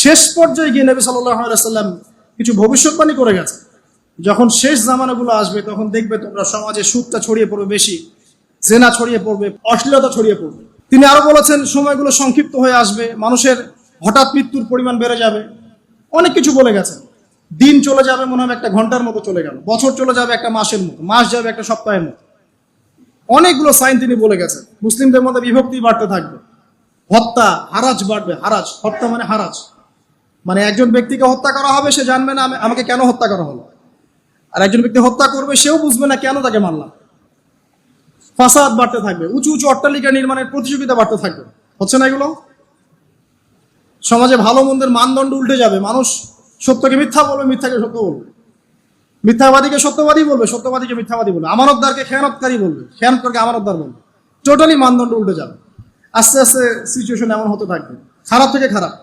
শেষ পর্যায়ে গিয়ে নবী সাল্লাল্লাহু আলাইহি ওয়াসাল্লাম কিছু ভবিষ্যৎবাণী করে গেছে, যখন শেষ জামানাগুলো আসবে তখন দেখবে তোমরা সমাজে সুদটা ছড়িয়ে পড়বে বেশি, জেনা ছড়িয়ে পড়বে, অশ্লীলতা ছড়িয়ে পড়বে। তিনি আরো বলেছেন সময়গুলো সংক্ষিপ্ত হয়ে আসবে, মানুষের হঠাৎ মৃত্যুর পরিমাণ বেড়ে যাবে, অনেক কিছু বলে গেছেন। দিন চলে যাবে মনে হবে একটা ঘন্টার মতো চলে গেল, বছর চলে যাবে একটা মাসের মতো, মাস যাবে একটা সপ্তাহের মতো। অনেকগুলো সাইন তিনি বলে গেছেন। মুসলিমদের মধ্যে বিভক্তি বাড়তে থাকবে, হত্যা হারাজ বাড়বে। হারাজ, হত্যা মানে হারাজ, মানে একজন ব্যক্তিকে হত্যা করা হবে, সে জানবে না আমাকে কেন হত্যা করা হলো, আর একজন ব্যক্তি হত্যা করবে, সেও বুঝবে না কেন তাকে মারলাম। ফাসাদ বাড়তে থাকবে, উঁচু উঁচু অট্টালিকা নির্মাণের প্রতিযোগিতা বাড়তে থাকবে। হচ্ছে না এগুলো? সমাজে ভালো মন্দের মানদণ্ড উল্টে যাবে, মানুষ সত্যকে মিথ্যা বলবে, মিথ্যাকে সত্য বলবে, মিথ্যাবাদীকে সত্যবাদী বলবে, সত্যবাদীকে মিথ্যাবাদী বলবে, আমানতদারকে খেয়ানতকারী বলবে, খেয়ানতকারকে আমানতদার বলবে। টোটালি মানদণ্ড উল্টে যাবে। আস্তে আস্তে সিচুয়েশন এমন হতে থাকবে, খারাপ থেকে খারাপ।